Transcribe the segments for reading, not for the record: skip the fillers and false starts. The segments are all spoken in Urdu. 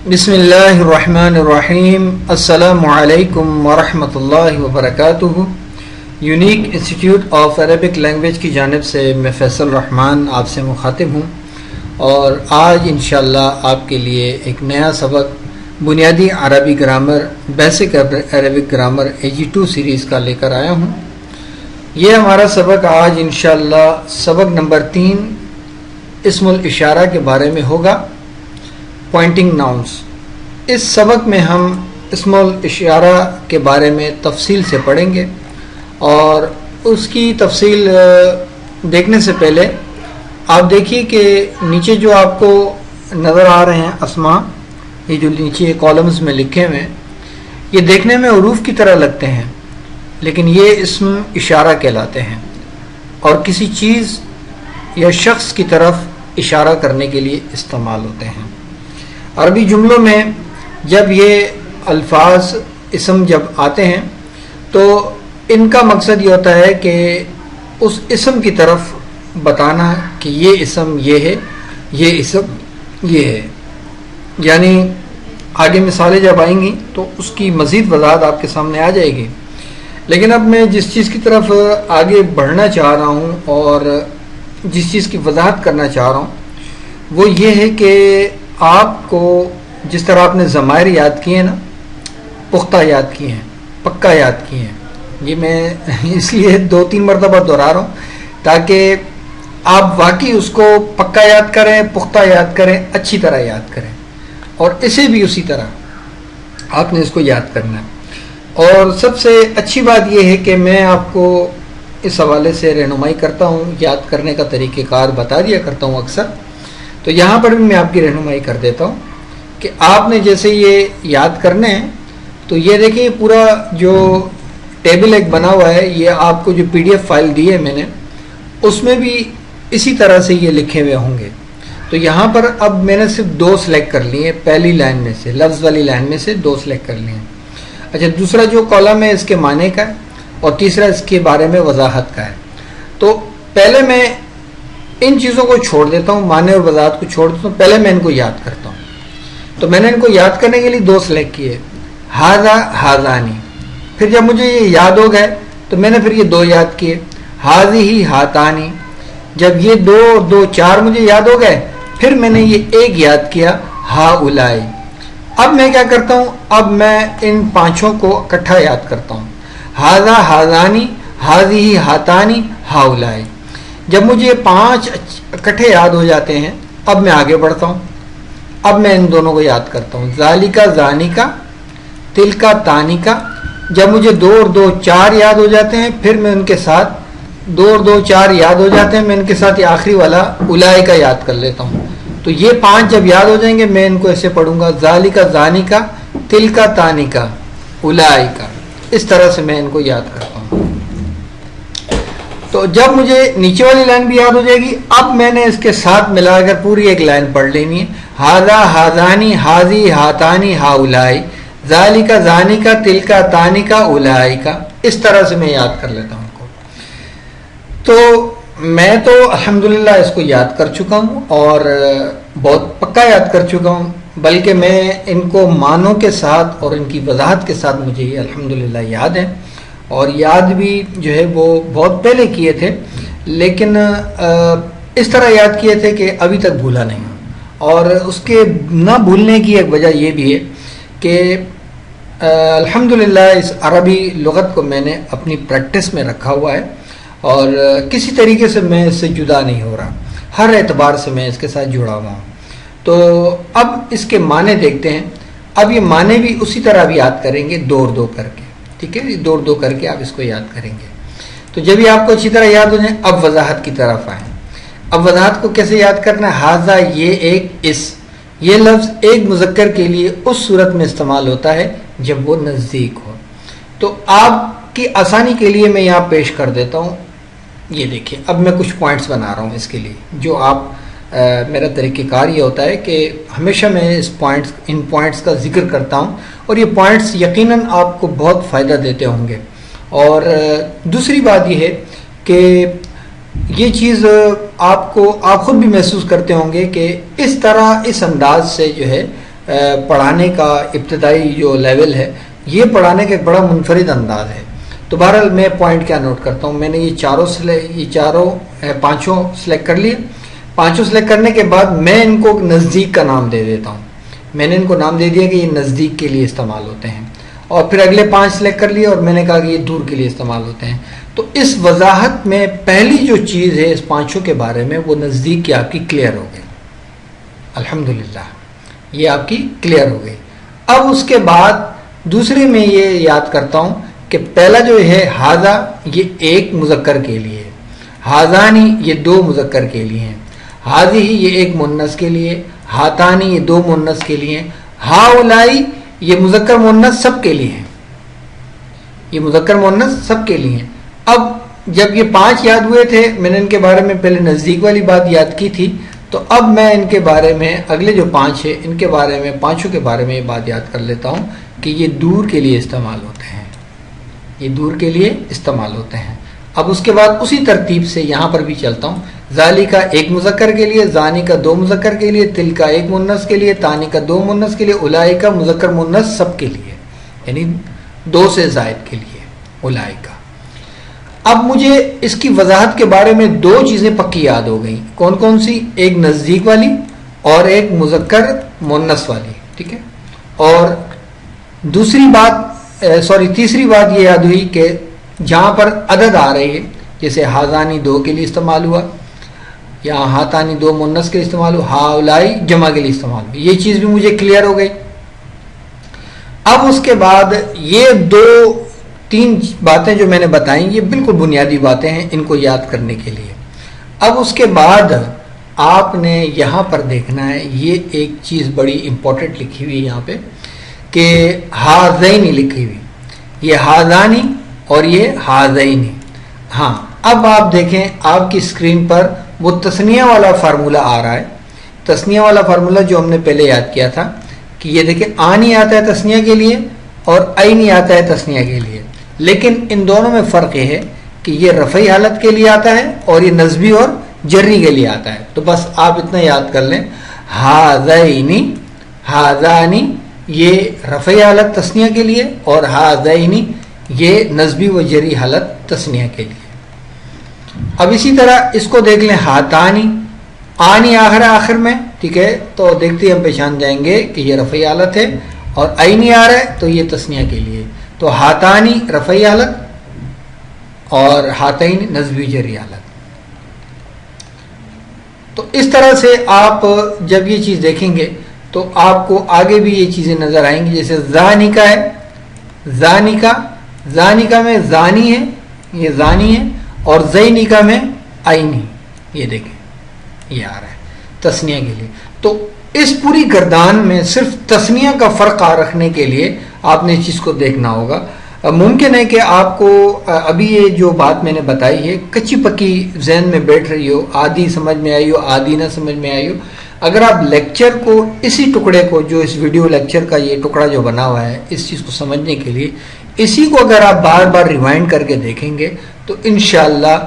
بسم اللہ الرحمن الرحیم. السلام علیکم ورحمۃ اللہ وبرکاتہ. Unique institute of Arabic language کی جانب سے میں فیصل الرحمن آپ سے مخاطب ہوں، اور آج انشاءاللہ آپ کے لیے ایک نیا سبق بنیادی عربی grammar basic Arabic grammar AG2 series کا لے کر آیا ہوں. یہ ہمارا سبق آج انشاءاللہ سبق نمبر 3 اسم الاشارہ کے بارے میں ہوگا، پوائنٹنگ ناؤنس. اس سبق میں ہم اسم الاشارہ کے بارے میں تفصیل سے پڑھیں گے، اور اس کی تفصیل دیکھنے سے پہلے آپ دیکھیے کہ نیچے جو آپ کو نظر آ رہے ہیں اسماء، یہ جو نیچے کالمز میں لکھے ہوئے ہیں، یہ دیکھنے میں حروف کی طرح لگتے ہیں، لیکن یہ اسم اشارہ کہلاتے ہیں اور کسی چیز یا شخص کی طرف اشارہ کرنے کے لیے استعمال ہوتے ہیں. عربی جملوں میں جب یہ الفاظ اسم جب آتے ہیں تو ان کا مقصد یہ ہوتا ہے کہ اس اسم کی طرف بتانا کہ یہ اسم یہ ہے، یہ اسم یہ ہے. یعنی آگے مثالیں جب آئیں گی تو اس کی مزید وضاحت آپ کے سامنے آ جائے گی. لیکن اب میں جس چیز کی طرف آگے بڑھنا چاہ رہا ہوں اور جس چیز کی وضاحت کرنا چاہ رہا ہوں وہ یہ ہے کہ آپ کو جس طرح آپ نے ضمائر یاد کیے ہیں نا، پختہ یاد کیے ہیں، پکا یاد کیے ہیں، یہ میں اس لیے 2-3 مرتبہ دہرا رہا ہوں تاکہ آپ واقعی اس کو پکا یاد کریں، پختہ یاد کریں، اچھی طرح یاد کریں، اور اسے بھی اسی طرح آپ نے اس کو یاد کرنا ہے. اور سب سے اچھی بات یہ ہے کہ میں آپ کو اس حوالے سے رہنمائی کرتا ہوں، یاد کرنے کا طریقہ کار بتا دیا کرتا ہوں اکثر. تو یہاں پر بھی میں آپ کی رہنمائی کر دیتا ہوں کہ آپ نے جیسے یہ یاد کرنے ہیں تو یہ دیکھیں پورا جو ٹیبل ایک بنا ہوا ہے، یہ آپ کو جو PDF فائل دی ہے میں نے، اس میں بھی اسی طرح سے یہ لکھے ہوئے ہوں گے. تو یہاں پر اب میں نے صرف 2 سلیکٹ کر لیے، پہلی لائن میں سے، لفظ والی لائن میں سے 2 سلیکٹ کر لیے ہیں. اچھا، دوسرا جو کالم ہے اس کے معنی کا ہے، اور تیسرا اس کے بارے میں وضاحت کا ہے. تو پہلے میں ان چیزوں کو چھوڑ دیتا ہوں، معنی اور وضاحت کو چھوڑ دیتا ہوں، پہلے میں ان کو یاد کرتا ہوں. تو میں نے ان کو یاد کرنے کے لیے 2 سلیکٹ کیے، ہاذا ہاذانی. پھر جب مجھے یہ یاد ہو گئے تو میں نے پھر یہ 2 یاد کیے، ہاذی ہاتانی. جب یہ 2 اور 2 4 مجھے یاد ہو گئے، پھر میں نے یہ 1 یاد کیا، ہا اولائی. اب میں کیا کرتا ہوں، اب میں ان 5 کو اکٹھا یاد کرتا ہوں، ہاذا ہاذانی، ہاذی ہاتانی، ہا اولائی. جب مجھے یہ 5 اکٹھے یاد ہو جاتے ہیں، اب میں آگے بڑھتا ہوں. اب میں ان دونوں کو یاد کرتا ہوں، ذالکا ذانکا، تلکا تانکا. جب مجھے 2 اور 2 4 یاد ہو جاتے ہیں، پھر میں ان کے ساتھ 2 اور 2 4 یاد ہو جاتے ہیں، میں ان کے ساتھ یہ آخری والا اولائکا یاد کر لیتا ہوں. تو یہ 5 جب یاد ہو جائیں گے میں ان کو ایسے پڑھوں گا، ذالکا ذانکا، تلکا تانکا، اولائکا. اس طرح سے میں ان کو یاد کرتا ہوں. تو جب مجھے نیچے والی لائن بھی یاد ہو جائے گی، اب میں نے اس کے ساتھ ملا کر پوری ایک لائن پڑھ لینی ہے، ہاذا ہاذانی، ہاذی ہاتانی، ہا اولائی، ذالکا ذانکا، تلکا تانکا، اولائکا. اس طرح سے میں یاد کر لیتا ہوں ان کو. تو میں تو الحمدللہ اس کو یاد کر چکا ہوں اور بہت پکا یاد کر چکا ہوں، بلکہ میں ان کو معنوں کے ساتھ اور ان کی وضاحت کے ساتھ مجھے یہ الحمدللہ یاد ہے، اور یاد بھی جو ہے وہ بہت پہلے کیے تھے، لیکن اس طرح یاد کیے تھے کہ ابھی تک بھولا نہیں. اور اس کے نہ بھولنے کی ایک وجہ یہ بھی ہے کہ الحمدللہ اس عربی لغت کو میں نے اپنی پریکٹس میں رکھا ہوا ہے، اور کسی طریقے سے میں اس سے جدا نہیں ہو رہا، ہر اعتبار سے میں اس کے ساتھ جڑا ہوا ہوں. تو اب اس کے معنی دیکھتے ہیں. اب یہ معنی بھی اسی طرح اب یاد کریں گے، 2 اور 2 کر کے. ٹھیک ہے، 2 اور 2 کر کے آپ اس کو یاد کریں گے. تو جب یہ آپ کو اچھی طرح یاد ہو جائیں، اب وضاحت کی طرف آئیں. اب وضاحت کو کیسے یاد کرنا ہے؟ ہاذا، یہ ایک، اس، یہ لفظ ایک مذکر کے لیے اس صورت میں استعمال ہوتا ہے جب وہ نزدیک ہو. تو آپ کی آسانی کے لیے میں یہاں پیش کر دیتا ہوں. یہ دیکھیں، اب میں کچھ پوائنٹس بنا رہا ہوں اس کے لیے، جو آپ میرا طریقہ کار یہ ہوتا ہے کہ ہمیشہ میں ان پوائنٹس کا ذکر کرتا ہوں، اور یہ پوائنٹس یقیناً آپ کو بہت فائدہ دیتے ہوں گے. اور دوسری بات یہ ہے کہ یہ چیز آپ خود بھی محسوس کرتے ہوں گے کہ اس طرح، اس انداز سے جو ہے پڑھانے کا ابتدائی جو لیول ہے، یہ پڑھانے کا ایک بڑا منفرد انداز ہے۔ تو بہرحال میں پوائنٹ کیا نوٹ کرتا ہوں، میں نے یہ پانچوں سلیکٹ کر لیے۔ پانچوں سلیکٹ کرنے کے بعد میں ان کو نزدیک کا نام دے دیتا ہوں۔ میں نے ان کو نام دے دیا کہ یہ نزدیک کے لیے استعمال ہوتے ہیں، اور پھر اگلے 5 سلیکٹ کر لیے اور میں نے کہا کہ یہ دور کے لیے استعمال ہوتے ہیں۔ تو اس وضاحت میں پہلی جو چیز ہے اس پانچوں کے بارے میں، وہ نزدیک کی آپ کی کلیئر ہو گئی، الحمدللہ یہ آپ کی کلیئر ہو گئی۔ اب اس کے بعد دوسری میں یہ یاد کرتا ہوں کہ پہلا جو ہے ہاذا، یہ ایک مذکر کے لیے، ہاذانی یہ 2 مذکر کے لیے ہیں، ہاذی یہ ایک مؤنث کے لیے، ہاتانی یہ 2 مؤنث کے لیے، ہاؤلائی یہ مذکر مؤنث سب کے لیے ہیں، یہ مذکر مؤنث سب کے لیے ہیں۔ اب جب یہ 5 یاد ہوئے تھے، میں نے ان کے بارے میں پہلے نزدیک والی بات یاد کی تھی، تو اب میں ان کے بارے میں اگلے جو 5 ہے ان کے بارے میں، پانچوں کے بارے میں یہ بات یاد کر لیتا ہوں کہ یہ دور کے لیے استعمال ہوتے ہیں، یہ دور کے لیے استعمال ہوتے ہیں۔ اب اس کے بعد اسی ترتیب سے یہاں پر بھی چلتا ہوں۔ ذالی کا 1 مذکر کے لیے، زانی کا 2 مذکر کے لیے، تل کا 1 مؤنث کے لیے، تانی کا 2 مؤنث کے لیے، الائی کا مذکر مؤنث سب کے لیے، یعنی 2 سے زائد کے لیے الائی کا۔ اب مجھے اس کی وضاحت کے بارے میں 2 چیزیں پکی یاد ہو گئیں، کون کون سی؟ ایک نزدیک والی اور ایک مذکر مؤنث والی، ٹھیک ہے۔ اور تیسری بات یہ یاد ہوئی کہ جہاں پر عدد آ رہی ہے، جیسے ہاذانی 2 کے لیے استعمال ہوا، یا ہاتانی 2 مؤنث کے لیے استعمال ہوا، ہاؤلائی جمع کے لیے استعمال ہوا، یہ چیز بھی مجھے کلیئر ہو گئی۔ اب اس کے بعد یہ 2-3 باتیں جو میں نے بتائیں، یہ بالکل بنیادی باتیں ہیں ان کو یاد کرنے کے لیے۔ اب اس کے بعد آپ نے یہاں پر دیکھنا ہے، یہ ایک چیز بڑی امپورٹنٹ لکھی ہوئی ہے یہاں پہ، کہ ہاذینی لکھی ہوئی، یہ ہاذانی اور یہ ہاذینی۔ ہاں اب آپ دیکھیں آپ کی اسکرین پر وہ تثنیہ والا فارمولہ آ رہا ہے، تثنیہ والا فارمولہ جو ہم نے پہلے یاد کیا تھا، کہ یہ دیکھیں آنی آتا ہے تثنیہ کے لیے اور عینی آتا ہے تثنیہ کے لیے، لیکن ان دونوں میں فرق یہ ہے کہ یہ رفعی حالت کے لیے آتا ہے اور یہ نصبی اور جری کے لیے آتا ہے۔ تو بس آپ اتنا یاد کر لیں، ہاذینی، ہاذانی یہ رفعی حالت تثنیہ کے لیے، اور ہاذینی یہ نصبی و جری حالت تثنیہ کے لیے۔ اب اسی طرح اس کو دیکھ لیں، ہاتانی، آنی آخر میں، ٹھیک ہے، تو دیکھتے ہم پہچان جائیں گے کہ یہ رفعی حالت ہے، اور عینی آ رہا ہے تو یہ تثنیہ کے لیے، تو ہاتانی رفعی حالت اور ہاتین نصبی جری حالت۔ تو اس طرح سے آپ جب یہ چیز دیکھیں گے تو آپ کو آگے بھی یہ چیزیں نظر آئیں گی، جیسے زانی کا ہے، زانی کا میں زانی ہے، یہ زانی ہے، اور زینی کا میں عینی، یہ دیکھیں یہ آ رہا ہے تثنیہ کے لیے۔ تو اس پوری گردان میں صرف تثنیہ کا فرق رکھنے کے لیے آپ نے اس چیز کو دیکھنا ہوگا۔ ممکن ہے کہ آپ کو ابھی یہ جو بات میں نے بتائی ہے کچی پکی ذہن میں بیٹھ رہی ہو، آدھی سمجھ میں آئی ہو، آدھی نہ سمجھ میں آئی ہو۔ اگر آپ لیکچر کو، اسی ٹکڑے کو، جو اس ویڈیو لیکچر کا یہ ٹکڑا جو بنا ہوا ہے، اس چیز کو سمجھنے کے لیے اسی کو اگر آپ بار بار ریوائنڈ کر کے دیکھیں گے تو انشاءاللہ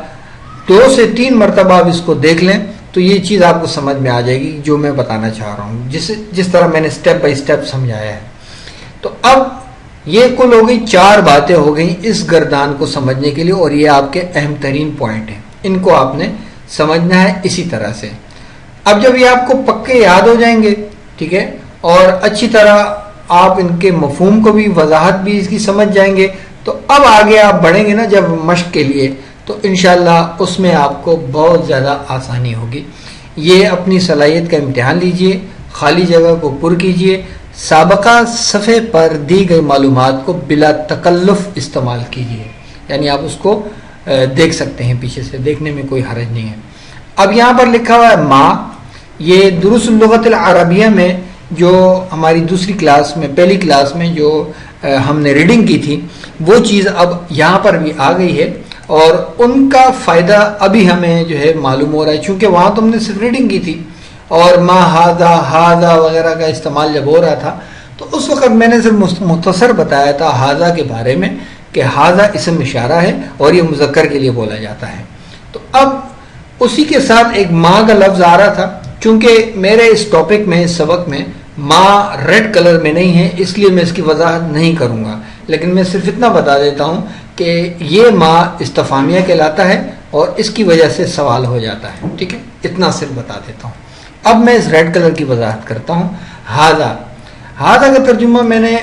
2 سے 3 مرتبہ آپ اس کو دیکھ لیں تو یہ چیز آپ کو سمجھ میں آ جائے گی جو میں بتانا چاہ رہا ہوں، جس طرح میں نے سٹیپ بائی سٹیپ سمجھایا ہے۔ تو اب یہ کل ہو گئی 4 باتیں ہو گئیں اس گردان کو سمجھنے کے لیے، اور یہ آپ کے اہم ترین پوائنٹ ہیں، ان کو آپ نے سمجھنا ہے اسی طرح سے۔ اب جب یہ آپ کو پکے یاد ہو جائیں گے، ٹھیک ہے، اور اچھی طرح آپ ان کے مفہوم کو بھی، وضاحت بھی اس کی سمجھ جائیں گے، تو اب آگے آپ بڑھیں گے نا جب مشق کے لیے، تو انشاءاللہ اس میں آپ کو بہت زیادہ آسانی ہوگی۔ یہ اپنی صلاحیت کا امتحان لیجئے، خالی جگہ کو پر کیجئے، سابقہ صفحے پر دی گئی معلومات کو بلا تکلف استعمال کیجئے، یعنی آپ اس کو دیکھ سکتے ہیں، پیچھے سے دیکھنے میں کوئی حرج نہیں ہے۔ اب یہاں پر لکھا ہوا ہے ما، یہ دروس اللغت العربیہ میں جو ہماری دوسری کلاس میں، پہلی کلاس میں جو ہم نے ریڈنگ کی تھی، وہ چیز اب یہاں پر بھی آ گئی ہے، اور ان کا فائدہ ابھی ہمیں جو ہے معلوم ہو رہا ہے، چونکہ وہاں تو ہم نے صرف ریڈنگ کی تھی، اور ما ہاذا وغیرہ کا استعمال جب ہو رہا تھا تو اس وقت میں نے صرف مختصر بتایا تھا ہاذا کے بارے میں، کہ ہاذا اسم اشارہ ہے اور یہ مذکر کے لیے بولا جاتا ہے۔ تو اب اسی کے ساتھ ایک ما کا لفظ آ رہا تھا، چونکہ میرے اس ٹاپک میں، اس سبق میں ما ریڈ کلر میں نہیں ہے، اس لیے میں اس کی وضاحت نہیں کروں گا، لیکن میں صرف اتنا بتا دیتا ہوں کہ یہ ما استفہامیہ کہلاتا ہے اور اس کی وجہ سے سوال ہو جاتا ہے، ٹھیک ہے، اتنا صرف بتا دیتا ہوں۔ اب میں اس ریڈ کلر کی وضاحت کرتا ہوں۔ ہاذا، ہاذا کا ترجمہ میں نے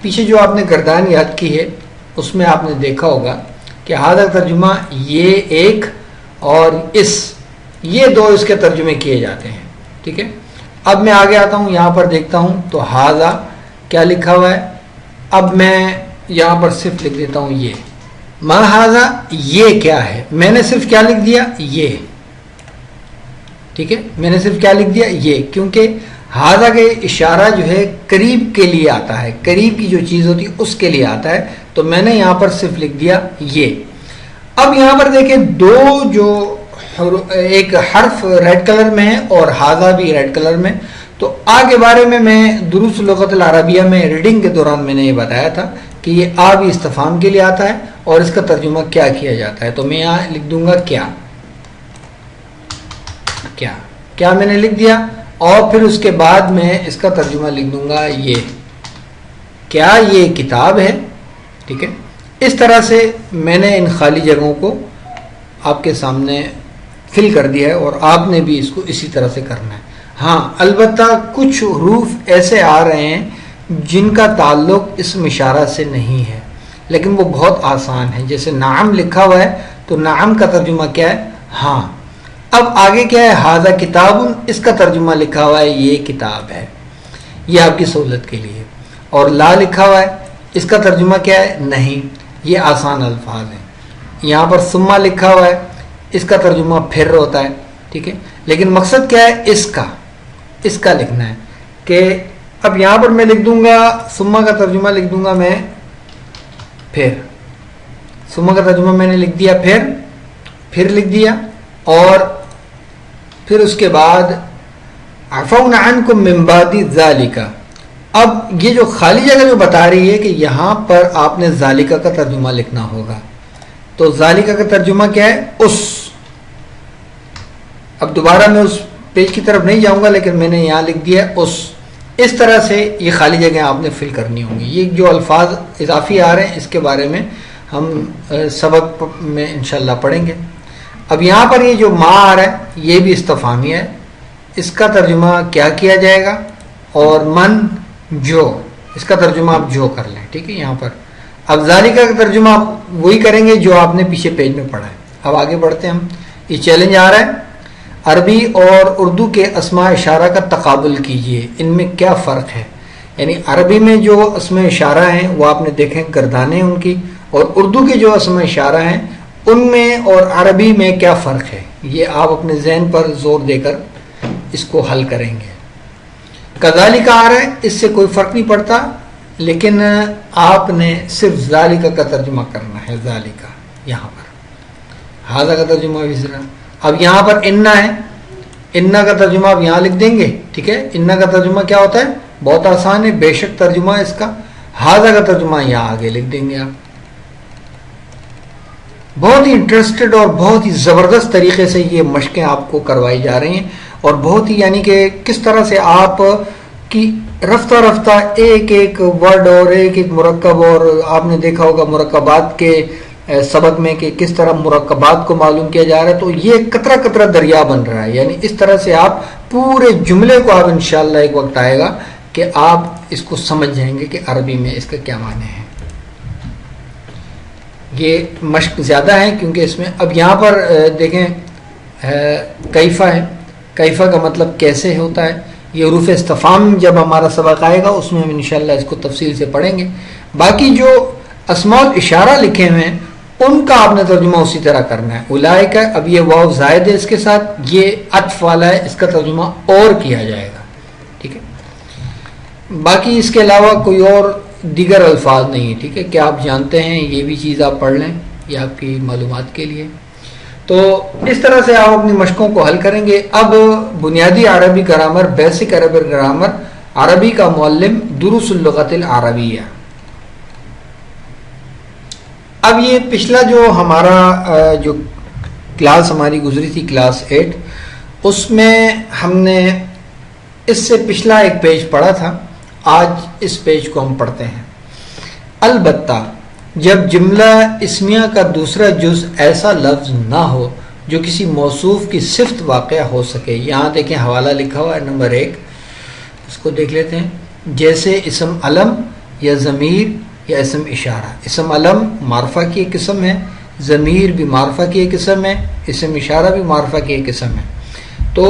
پیچھے جو آپ نے گردان یاد کی ہے اس میں آپ نے دیکھا ہوگا کہ ہاذا کا ترجمہ یہ ایک اور اس، یہ دو اس کے ترجمے کیے جاتے ہیں، ٹھیک ہے۔ اب میں آگے آتا ہوں، یہاں پر دیکھتا ہوں تو ہاذا کیا لکھا ہوا ہے، اب میں یہاں پر صرف لکھ دیتا ہوں یہ ما ہاذا، یہ کیا ہے، میں نے صرف کیا لکھ دیا یہ، ٹھیک ہے، میں نے صرف کیا لکھ دیا یہ، کیونکہ ہاذا کے اشارہ جو ہے قریب کے لیے آتا ہے، قریب کی جو چیز ہوتی ہے اس کے لیے آتا ہے، تو میں نے یہاں پر صرف لکھ دیا یہ۔ اب یہاں پر دیکھیں دو جو ایک حرف ریڈ کلر میں ہے اور ہاذا بھی ریڈ کلر میں، تو آگے بارے میں دروس لغت العربیہ میں ریڈنگ کے دوران میں نے یہ بتایا تھا کہ یہ آ بھی استفہام کے لیے آتا ہے اور اس کا ترجمہ کیا کیا جاتا ہے، تو میں یہاں لکھ دوں گا کیا، کیا کیا میں نے لکھ دیا، اور پھر اس کے بعد میں اس کا ترجمہ لکھ دوں گا یہ، کیا یہ کتاب ہے، ٹھیک ہے۔ اس طرح سے میں نے ان خالی جگہوں کو آپ کے سامنے فل کر دیا ہے اور آپ نے بھی اس کو اسی طرح سے کرنا ہے۔ ہاں البتہ کچھ حروف ایسے آ رہے ہیں جن کا تعلق اسم اشارہ سے نہیں ہے، لیکن وہ بہت آسان ہے، جیسے نعم لکھا ہوا ہے تو نعم کا ترجمہ کیا ہے، ہاں۔ اب آگے کیا ہے، ہاذا کتاب، اس کا ترجمہ لکھا ہوا ہے یہ کتاب ہے، یہ آپ کی سہولت کے لیے، اور لا لکھا ہوا ہے اس کا ترجمہ کیا ہے، نہیں، یہ آسان الفاظ ہیں۔ یہاں پر ثم لکھا ہوا ہے اس کا ترجمہ پھر ہوتا ہے، ٹھیک ہے، لیکن مقصد کیا ہے، اس کا لکھنا ہے کہ اب یہاں پر میں لکھ دوں گا ثم کا ترجمہ لکھ دوں گا میں پھر، ثم کا ترجمہ میں نے لکھ دیا پھر لکھ دیا، اور پھر اس کے بعد عفونا عنکم من بعد ذالک۔ اب یہ جو خالی جگہ جو بتا رہی ہے کہ یہاں پر آپ نے ذالکہ کا ترجمہ لکھنا ہوگا، تو ذالکہ کا ترجمہ کیا ہے، اس۔ اب دوبارہ میں اس پیج کی طرف نہیں جاؤں گا، لیکن میں نے یہاں لکھ دیا اس طرح سے یہ خالی جگہ آپ نے فل کرنی ہوں گی۔ یہ جو الفاظ اضافی آ رہے ہیں اس کے بارے میں ہم سبق میں انشاءاللہ پڑھیں گے۔ اب یہاں پر یہ جو ما آ رہا ہے یہ بھی استفہامیہ ہے، اس کا ترجمہ کیا کیا جائے گا، اور من جو، اس کا ترجمہ آپ جو کر لیں، ٹھیک ہے۔ یہاں پر اب ذالکہ کا ترجمہ آپ وہی کریں گے جو آپ نے پیچھے پیج میں پڑھا ہے۔ اب آگے بڑھتے ہیں ہم، یہ چیلنج آ رہا ہے، عربی اور اردو کے اسماء اشارہ کا تقابل کیجئے، ان میں کیا فرق ہے، یعنی عربی میں جو اسماء اشارہ ہیں وہ آپ نے دیکھیں گردانیں ان کی، اور اردو کے جو اسماء اشارہ ہیں ان میں اور عربی میں کیا فرق ہے، یہ آپ اپنے ذہن پر زور دے کر اس کو حل کریں گے۔ کذالک آ رہا ہے، اس سے کوئی فرق نہیں پڑتا، لیکن آپ نے صرف ذالکہ کا ترجمہ کرنا ہے، ذالکہ یہاں پر، ہاذا کا ترجمہ بھی ذرا۔ اب یہاں پر انا ہے، انا کا ترجمہ آپ یہاں لکھ دیں گے، ٹھیک ہے۔ انا کا ترجمہ کیا ہوتا ہے، بہت آسان ہے، بے شک ترجمہ اس کا، ہاذا کا ترجمہ یہاں آگے لکھ دیں گے آپ۔ بہت ہی انٹرسٹڈ اور بہت ہی زبردست طریقے سے یہ مشقیں آپ کو کروائی جا رہی ہیں، اور بہت ہی یعنی کہ کس طرح سے آپ کی رفتہ رفتہ ایک ایک ورڈ اور ایک ایک مرکب، اور آپ نے دیکھا ہوگا مرکبات کے سبق میں کہ کس طرح مرکبات کو معلوم کیا جا رہا ہے، تو یہ قطرہ قطرہ دریا بن رہا ہے، یعنی اس طرح سے آپ پورے جملے کو آپ انشاءاللہ ایک وقت آئے گا کہ آپ اس کو سمجھ جائیں گے کہ عربی میں اس کا کیا معنی ہے۔ یہ مشق زیادہ ہے کیونکہ اس میں اب یہاں پر دیکھیں کیفہ ہے، کیفہ کا مطلب کیسے ہوتا ہے، یہ حروف استفہام جب ہمارا سبق آئے گا اس میں ہم انشاءاللہ اس کو تفصیل سے پڑھیں گے۔ باقی جو اسماء الاشارہ لکھے ہوئے ہیں ان کا آپ نے ترجمہ اسی طرح کرنا ہے۔ اولئک، اب یہ واو زائد ہے اس کے ساتھ، یہ عطف والا ہے، اس کا ترجمہ اور کیا جائے گا، ٹھیک ہے۔ باقی اس کے علاوہ کوئی اور دیگر الفاظ نہیں ہے، ٹھیک ہے، کہ آپ جانتے ہیں، یہ بھی چیز آپ پڑھ لیں، یہ آپ کی معلومات کے لیے۔ تو اس طرح سے آپ اپنی مشقوں کو حل کریں گے۔ اب بنیادی عربی گرامر، بیسک عربی گرامر، عربی کا معلم، دروس اللغت العربیہ۔ اب یہ پچھلا جو ہمارا جو کلاس ہماری گزری تھی، کلاس 8، اس میں ہم نے اس سے پچھلا ایک پیج پڑھا تھا، آج اس پیج کو ہم پڑھتے ہیں۔ البتہ جب جملہ اسمیہ کا دوسرا جز ایسا لفظ نہ ہو جو کسی موصوف کی صفت واقع ہو سکے، یہاں دیکھیں حوالہ لکھا ہوا ہے نمبر 1، اس کو دیکھ لیتے ہیں۔ جیسے اسم علم یا ضمیر یا اسم اشارہ۔ اسم علم معرفہ کی ایک قسم ہے، ضمیر بھی معرفہ کی ایک قسم ہے، اسم اشارہ بھی معرفہ کی ایک قسم ہے۔ تو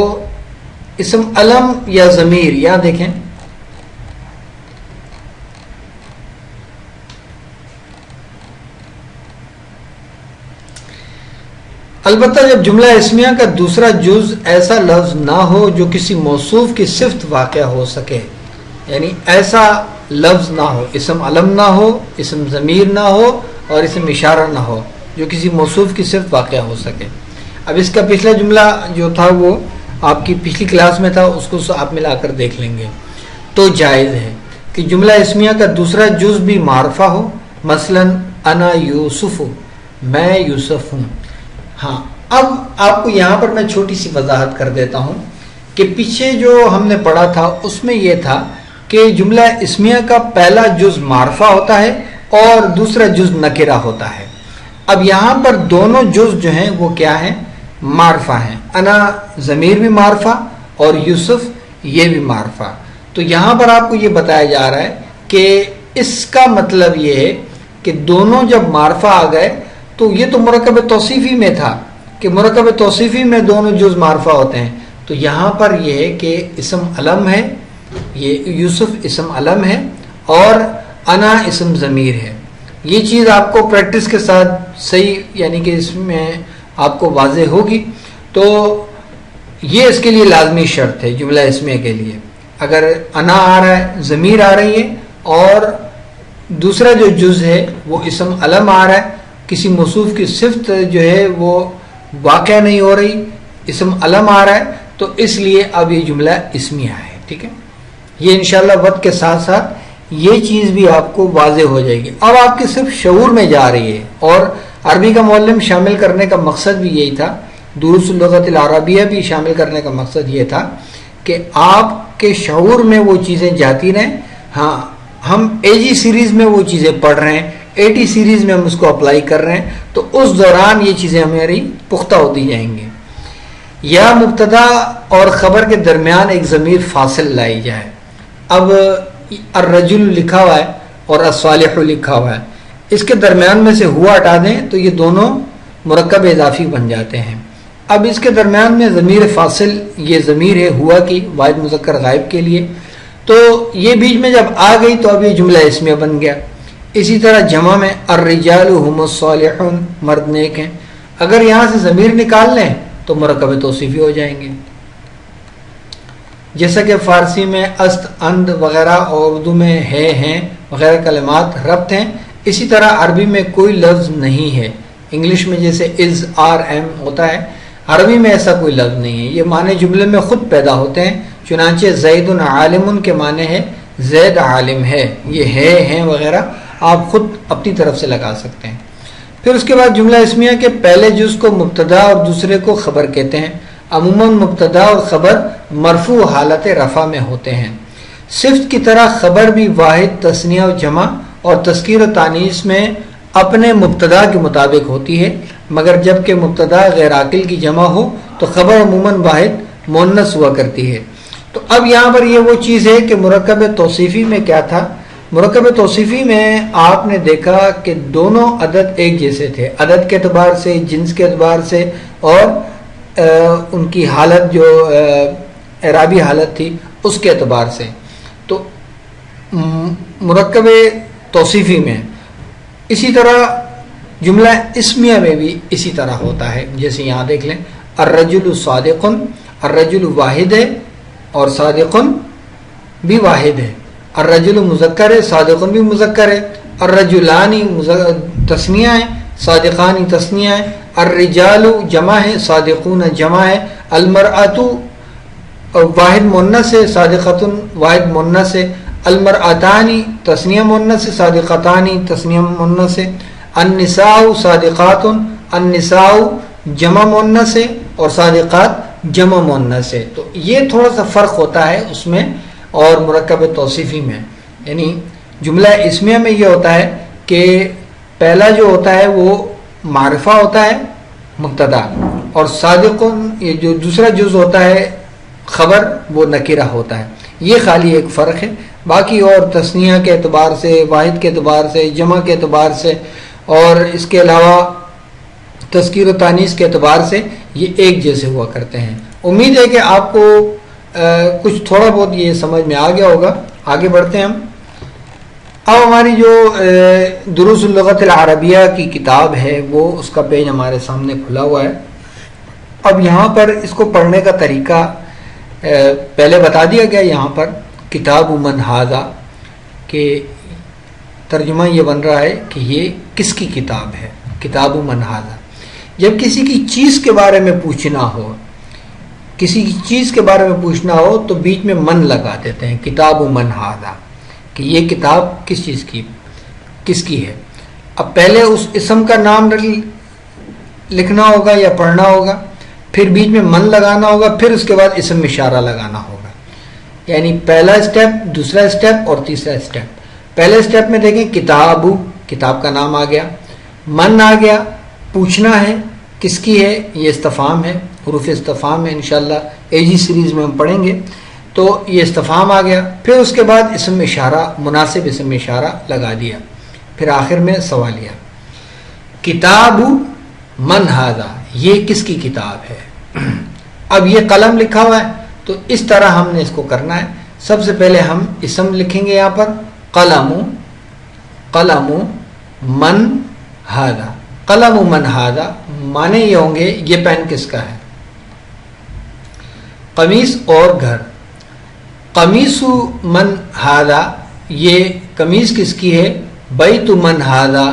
اسم علم یا ضمیر، یہاں دیکھیں البتہ جب جملہ اسمیہ کا دوسرا جز ایسا لفظ نہ ہو جو کسی موصوف کی صفت واقع ہو سکے، یعنی ایسا لفظ نہ ہو، اسم علم نہ ہو، اسم ضمیر نہ ہو اور اسم اشارہ نہ ہو جو کسی موصوف کی صفت واقع ہو سکے۔ اب اس کا پچھلا جملہ جو تھا وہ آپ کی پچھلی کلاس میں تھا، اس کو آپ ملا کر دیکھ لیں گے۔ تو جائز ہے کہ جملہ اسمیہ کا دوسرا جز بھی معرفہ ہو، مثلا انا یوسف، میں یوسف ہوں۔ ہاں، اب آپ کو یہاں پر میں چھوٹی سی وضاحت کر دیتا ہوں کہ پیچھے جو ہم نے پڑھا تھا اس میں یہ تھا کہ جملہ اسمیہ کا پہلا جز معرفہ ہوتا ہے اور دوسرا جز نکرہ ہوتا ہے۔ اب یہاں پر دونوں جز جو ہیں وہ کیا ہیں؟ معرفہ ہیں۔ انا ضمیر بھی معرفہ اور یوسف یہ بھی معرفہ۔ تو یہاں پر آپ کو یہ بتایا جا رہا ہے کہ اس کا مطلب یہ ہے کہ دونوں جب معرفہ آ گئے تو یہ تو مرکب توصیفی میں تھا کہ مرکب توصیفی میں دونوں جز معرفہ ہوتے ہیں، تو یہاں پر یہ ہے کہ اسم علم ہے، یہ یوسف اسم علم ہے اور انا اسم ضمیر ہے۔ یہ چیز آپ کو پریکٹس کے ساتھ صحیح، یعنی کہ اس میں آپ کو واضح ہوگی۔ تو یہ اس کے لیے لازمی شرط ہے جملہ اسمیہ کے لیے، اگر انا آ رہا ہے، ضمیر آ رہی ہے اور دوسرا جو جز ہے وہ اسم علم آ رہا ہے، کسی موصوف کی صفت جو ہے وہ واقع نہیں ہو رہی، اسم علم آ رہا ہے، تو اس لیے اب یہ جملہ اسمیہ ہے۔ ٹھیک ہے، یہ انشاءاللہ وقت کے ساتھ ساتھ یہ چیز بھی آپ کو واضح ہو جائے گی۔ اب آپ کی صرف شعور میں جا رہی ہے، اور عربی کا معلم شامل کرنے کا مقصد بھی یہی تھا، دروس اللغت العربیہ بھی شامل کرنے کا مقصد یہ تھا کہ آپ کے شعور میں وہ چیزیں جاتی رہیں۔ ہاں، ہم اے جی سیریز میں وہ چیزیں پڑھ رہے ہیں، اے ٹی سیریز میں ہم اس کو اپلائی کر رہے ہیں، تو اس دوران یہ چیزیں ہماری پختہ ہوتی جائیں گی۔ یا مبتدا اور خبر کے درمیان ایک ضمیر فاصل لائی جائے۔ اب الرجل لکھا ہوا ہے اور الصالح لکھا ہوا ہے، اس کے درمیان میں سے ہوا ہٹا دیں تو یہ دونوں مرکب اضافی بن جاتے ہیں۔ اب اس کے درمیان میں ضمیر فاصل، یہ ضمیر ہے ہوا کی، واحد مذکر غائب کے لیے، تو یہ بیچ میں جب آ گئی تو اب یہ جملہ اسمیہ بن گیا۔ اسی طرح جمع میں الرجال هم الصالحون، مرد نیک ہیں، اگر یہاں سے ضمیر نکال لیں تو مرکب توصیفی ہو جائیں گے، جیسا کہ فارسی میں است، اند وغیرہ اور اردو میں ہے، ہیں وغیرہ کلمات ربط ہیں، اسی طرح عربی میں کوئی لفظ نہیں ہے۔ انگلش میں جیسے از، آر، ایم ہوتا ہے، عربی میں ایسا کوئی لفظ نہیں ہے، یہ معنی جملے میں خود پیدا ہوتے ہیں۔ چنانچہ زید عالم کے معنی ہے زید عالم ہے، یہ ہے، ہیں وغیرہ آپ خود اپنی طرف سے لگا سکتے ہیں۔ پھر اس کے بعد جملہ اسمیہ کے پہلے جز کو مبتدا اور دوسرے کو خبر کہتے ہیں۔ عموماً مبتدا اور خبر مرفوع حالت رفع میں ہوتے ہیں۔ صفت کی طرح خبر بھی واحد، تثنیہ و جمع اور تذکیر و تانیث میں اپنے مبتدا کے مطابق ہوتی ہے، مگر جب کہ مبتدا غیر عاقل کی جمع ہو تو خبر عموماً واحد مؤنث ہوا کرتی ہے۔ تو اب یہاں پر یہ وہ چیز ہے کہ مرکب توصیفی میں کیا تھا؟ مرکب توصیفی میں آپ نے دیکھا کہ دونوں عدد ایک جیسے تھے، عدد کے اعتبار سے، جنس کے اعتبار سے، اور ان کی حالت جو اعرابی حالت تھی اس کے اعتبار سے۔ تو مرکب توصیفی میں اسی طرح جملہ اسمیہ میں بھی اسی طرح ہوتا ہے، جیسے یہاں دیکھ لیں الرجل صادق، الرجل واحد ہے اور صادق بھی واحد ہے، الرجل مذکر ہے، صادق بھی مذکر ہے، الرجلانی تثنیہ ہے، صادقانی تثنیہ ہے، الرجال جمع ہے، صادقون جمع ہے، المرأۃ واحد مؤنث ہے، صادقۃ واحد مؤنث ہے، المرأتانی تثنیہ مؤنث ہے، صادقتانی تثنیہ مؤنث ہے، النساء صادقات، النساء جمع مؤنث ہے اور صادقات جمع مؤنث ہے. تو یہ تھوڑا سا فرق ہوتا ہے اس میں اور مرکب توصیفی میں. یعنی جملہ اسمیہ میں یہ ہوتا ہے کہ پہلا جو ہوتا ہے وہ معرفہ ہوتا ہے مبتدا، اور صادقن یہ جو دوسرا جز ہوتا ہے خبر وہ نکرہ ہوتا ہے. یہ خالی ایک فرق ہے. باقی اور تثنیہ کے اعتبار سے، واحد کے اعتبار سے، جمع کے اعتبار سے، اور اس کے علاوہ تذکیر و تانیث کے اعتبار سے یہ ایک جیسے ہوا کرتے ہیں. امید ہے کہ آپ کو کچھ تھوڑا بہت یہ سمجھ میں آ گیا ہوگا. آگے بڑھتے ہیں ہم. اب ہماری جو دروس اللغت العربیہ کی کتاب ہے وہ اس کا پیج ہمارے سامنے کھلا ہوا ہے. اب یہاں پر اس کو پڑھنے کا طریقہ پہلے بتا دیا گیا. یہاں پر کتاب من ھذا کہ ترجمہ یہ بن رہا ہے کہ یہ کس کی کتاب ہے. کتاب من ھذا. جب کسی کی چیز کے بارے میں پوچھنا ہو، کسی کی چیز کے بارے میں پوچھنا ہو تو بیچ میں من لگا دیتے ہیں. کتاب من ھذا کہ یہ کتاب کس چیز کی، کس کی ہے. اب پہلے اس اسم کا نام لکھنا ہوگا یا پڑھنا ہوگا، پھر بیچ میں من لگانا ہوگا، پھر اس کے بعد اسم اشارہ لگانا ہوگا. یعنی پہلا اسٹیپ، دوسرا اسٹیپ اور تیسرا اسٹیپ. پہلے اسٹیپ میں دیکھیں کتاب، کتاب کا نام آ گیا. من آ گیا، پوچھنا ہے کس کی ہے، یہ استفہام ہے، حروف استفہام ہے. انشاءاللہ AG سیریز میں ہم پڑھیں گے. تو یہ استفہام آ گیا. پھر اس کے بعد اسم اشارہ، مناسب اسم اشارہ لگا دیا. پھر آخر میں سوالیہ. کتاب من ھذا، یہ کس کی کتاب ہے. اب یہ قلم لکھا ہوا ہے تو اس طرح ہم نے اس کو کرنا ہے. سب سے پہلے ہم اسم لکھیں گے یہاں پر قلم، قلم من ھذا. قلم من ھذا معنی یہ ہوں گے یہ پین کس کا ہے. قمیص اور گھر. قمیص من ھذا، یہ قمیص کس کی ہے. بیت من ھذا،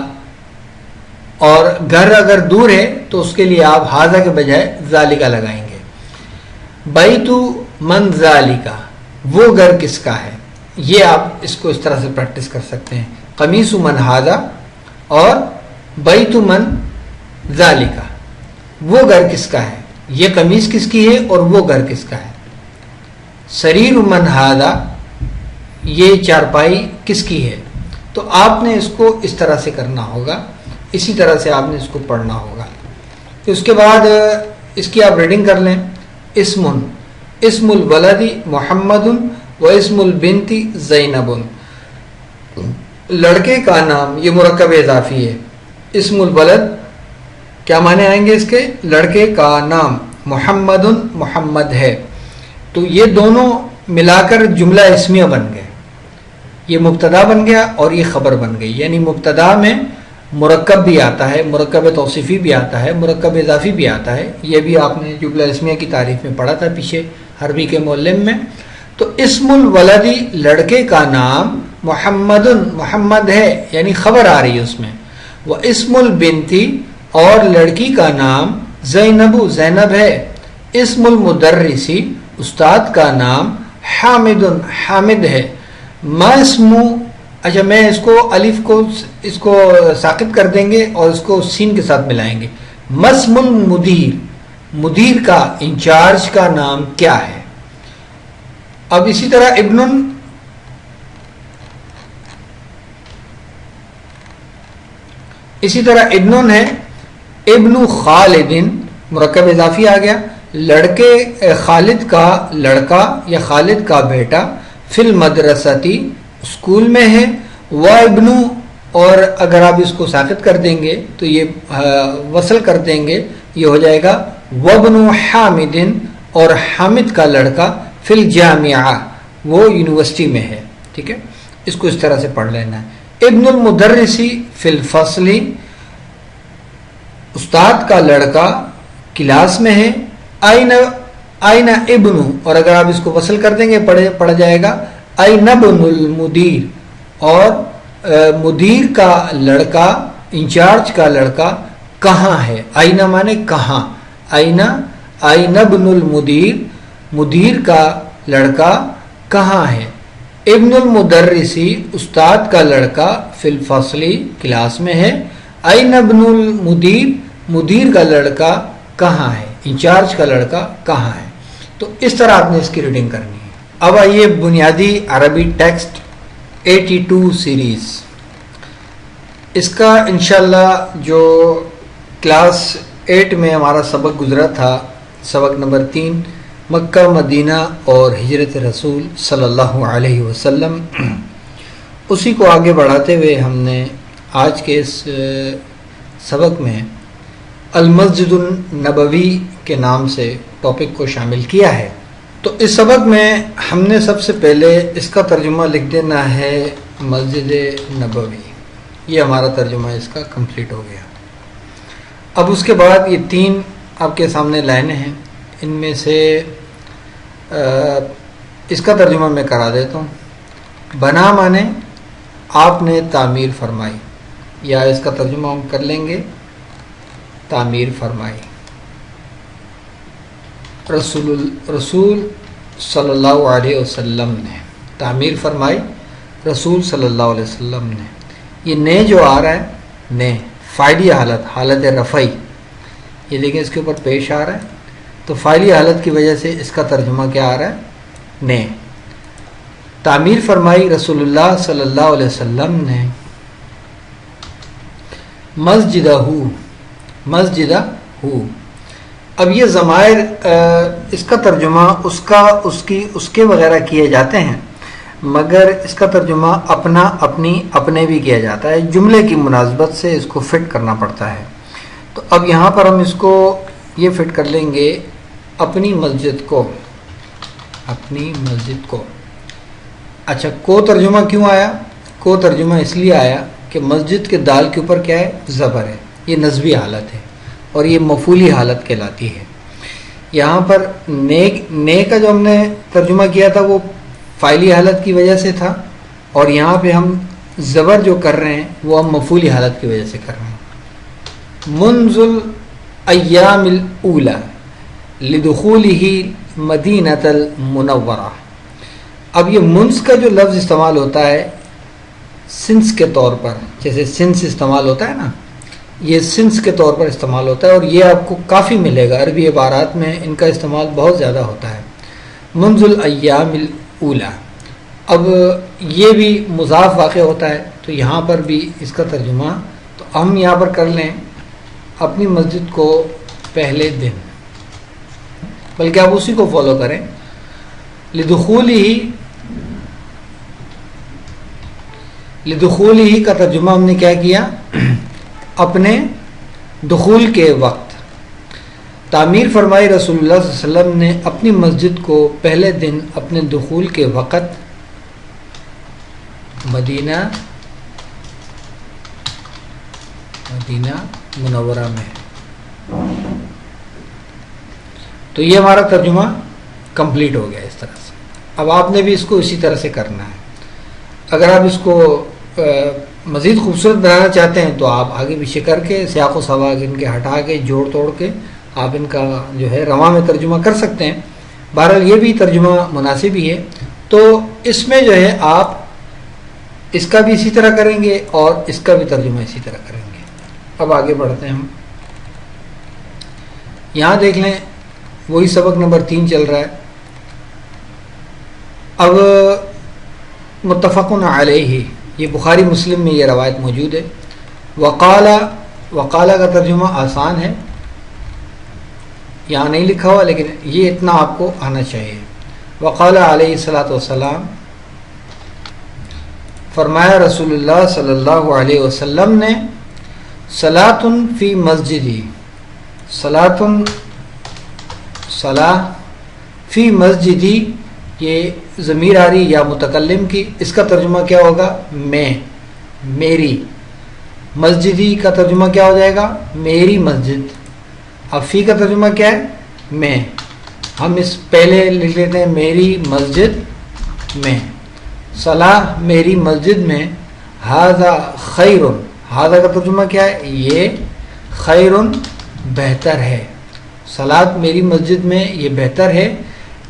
اور گھر اگر دور ہے تو اس کے لیے آپ ھذا کے بجائے ذالکہ لگائیں گے. بیت من ذالکہ، وہ گھر کس کا ہے. یہ آپ اس کو اس طرح سے پریکٹس کر سکتے ہیں. قمیص من ھذا اور بیت من ذالکہ، وہ گھر کس کا ہے، یہ قمیص کس کی ہے اور وہ گھر کس کا ہے. سریر من ھذا، یہ چارپائی کس کی ہے. تو آپ نے اس کو اس طرح سے کرنا ہوگا. اسی طرح سے آپ نے اس کو پڑھنا ہوگا. اس کے بعد اس کی آپ ریڈنگ کر لیں. اسم، اسم الولد محمد و اسم البنت زینب. لڑکے کا نام، یہ مرکب اضافی ہے. اسم الولد کیا معنی آئیں گے اس کے، لڑکے کا نام. محمد، محمد ہے. تو یہ دونوں ملا کر جملہ اسمیہ بن گئے. یہ مبتدا بن گیا اور یہ خبر بن گئی. یعنی مبتدا میں مرکب بھی آتا ہے، مرکب توصیفی بھی آتا ہے، مرکب اضافی بھی آتا ہے. یہ بھی آپ نے جملہ اسمیہ کی تعریف میں پڑھا تھا پیچھے حربی کے معلم میں. تو اسم الولدی، لڑکے کا نام، محمد، محمد ہے، یعنی خبر آ رہی ہے اس میں. وہ اسم البنتی، اور لڑکی کا نام، زینب، زینب ہے. اسم المدرسی، استاد کا نام، حامد، حامد ہے. ما اسم، اچھا میں اس کو الف کو اس کو ساقط کر دیں گے اور اس کو سین کے ساتھ ملائیں گے. مسم المدیر، مدیر کا، انچارج کا نام کیا ہے. اب اسی طرح ابن ہے. ابن خالد، مرکب اضافی آ گیا. لڑکے خالد کا لڑکا یا خالد کا بیٹا. فی المدرستی، اسکول میں ہے. و ابن، اور اگر آپ اس کو ساقط کر دیں گے تو یہ وصل کر دیں گے، یہ ہو جائے گا وابن حامد، اور حامد کا لڑکا. فی الجامعہ، وہ یونیورسٹی میں ہے. ٹھیک ہے، اس کو اس طرح سے پڑھ لینا ہے. ابن المدرسی فی الفصل، استاد کا لڑکا کلاس میں ہے. آئین ابن، اور اگر آپ اس کو وصل کر دیں گے پڑھا جائے گا آئین ابن المدیر، اور مدیر کا لڑکا، انچارج کا لڑکا کہاں ہے. آئینہ مانے کہاں. آئین ابن المدیر، مدیر کا لڑکا کہاں ہے. ابن المدرسی، استاد کا لڑکا، فی الفصل، کلاس میں ہے. آئین ابن المدیر، مدیر کا لڑکا کہاں ہے. انچارج کا لڑکا کہاں ہے. تو اس طرح آپ نے اس کی ریڈنگ کرنی ہے. اب آئیے بنیادی عربی ٹیکسٹ 82 سیریز. اس کا انشاءاللہ جو کلاس 8 میں ہمارا سبق گزرا تھا، سبق نمبر 3، مکہ مدینہ اور ہجرت رسول صلی اللہ علیہ وسلم، اسی کو آگے بڑھاتے ہوئے ہم نے آج کے اس سبق میں المسجد النبوی کے نام سے ٹاپک کو شامل کیا ہے. تو اس سبق میں ہم نے سب سے پہلے اس کا ترجمہ لکھ دینا ہے مسجد نبوی. یہ ہمارا ترجمہ اس کا کمپلیٹ ہو گیا. اب اس کے بعد یہ 3 آپ کے سامنے لائنیں ہیں، ان میں سے اس کا ترجمہ میں کرا دیتا ہوں. بنا مانے آپ نے تعمیر فرمائی، یا اس کا ترجمہ ہم کر لیں گے تعمیر فرمائی. رسول صلی اللہ علیہ وسلم نے تعمیر فرمائی، رسول صلی اللہ علیہ وسلم نے. یہ نے جو آ رہا ہے، نے فاعلی حالت رفعی، یہ دیکھیں اس کے اوپر پیش آ رہا ہے، تو فاعلی حالت کی وجہ سے اس کا ترجمہ کیا آ رہا ہے، نے. تعمیر فرمائی رسول اللہ صلی اللہ علیہ وسلم نے مسجدہ ہو. اب یہ ضمائر اس کا ترجمہ اس کے وغیرہ کیے جاتے ہیں، مگر اس کا ترجمہ اپنا اپنی اپنے بھی کیا جاتا ہے. جملے کی مناسبت سے اس کو فٹ کرنا پڑتا ہے. تو اب یہاں پر ہم اس کو یہ فٹ کر لیں گے اپنی مسجد کو، اپنی مسجد کو. اچھا، کو ترجمہ کیوں آیا؟ کو ترجمہ اس لیے آیا کہ مسجد کے دال کے اوپر کیا ہے، زبر ہے. یہ نسبی حالت ہے اور یہ مفعولی حالت کہلاتی ہے. یہاں پر نے کا جو ہم نے ترجمہ کیا تھا وہ فاعلی حالت کی وجہ سے تھا، اور یہاں پہ ہم زبر جو کر رہے ہیں وہ ہم مفعولی حالت کی وجہ سے کر رہے ہیں. منذ الایام الاولی لدخولہ مدینۃ المنورہ. اب یہ منذ کا جو لفظ استعمال ہوتا ہے سنس کے طور پر، جیسے سنس استعمال ہوتا ہے نا، یہ سنس کے طور پر استعمال ہوتا ہے، اور یہ آپ کو کافی ملے گا عربی عبارات میں، ان کا استعمال بہت زیادہ ہوتا ہے. منذ الایام الاولی. اب یہ بھی مضاف واقع ہوتا ہے، تو یہاں پر بھی اس کا ترجمہ تو ہم یہاں پر کر لیں اپنی مسجد کو پہلے دن، بلکہ آپ اسی کو فالو کریں. لدخولہ کا ترجمہ ہم نے کیا کیا، اپنے دخول کے وقت. تعمیر فرمائی رسول اللہ صلی اللہ علیہ وسلم نے اپنی مسجد کو پہلے دن اپنے دخول کے وقت مدینہ منورہ میں. تو یہ ہمارا ترجمہ کمپلیٹ ہو گیا اس طرح سے. اب آپ نے بھی اس کو اسی طرح سے کرنا ہے. اگر آپ اس کو مزید خوبصورت بنانا چاہتے ہیں تو آپ آگے پیچھے کر کے سیاق و سواق ان کے ہٹا کے جوڑ توڑ کے آپ ان کا جو ہے رواں میں ترجمہ کر سکتے ہیں. بہرحال یہ بھی ترجمہ مناسب ہی ہے. تو اس میں جو ہے آپ اس کا بھی اسی طرح کریں گے اور اس کا بھی ترجمہ اسی طرح کریں گے. اب آگے بڑھتے ہیں ہم. یہاں دیکھ لیں وہی سبق نمبر 3 چل رہا ہے. اب متفقن علیہ، یہ بخاری مسلم میں یہ روایت موجود ہے. وقالا کا ترجمہ آسان ہے، یہاں نہیں لکھا ہوا، لیکن یہ اتنا آپ کو آنا چاہیے. وقال علیہ الصلاۃ والسلام، فرمایا رسول اللہ صلی اللہ علیہ وسلم نے، صلاۃ فی مسجدی، صلاح فی مسجدی، یہ ضمیر آ رہی یا متکلم کی، اس کا ترجمہ کیا ہوگا، میں، میری. مسجدی کا ترجمہ کیا ہو جائے گا، میری مسجد. اب فی کا ترجمہ کیا ہے، میں. ہم اس پہلے لکھ لیتے ہیں میری مسجد میں. صلاح میری مسجد میں. ھذا خیر، ھذا کا ترجمہ کیا ہے، یہ. خیر بہتر ہے. صلاۃ میری مسجد میں یہ بہتر ہے.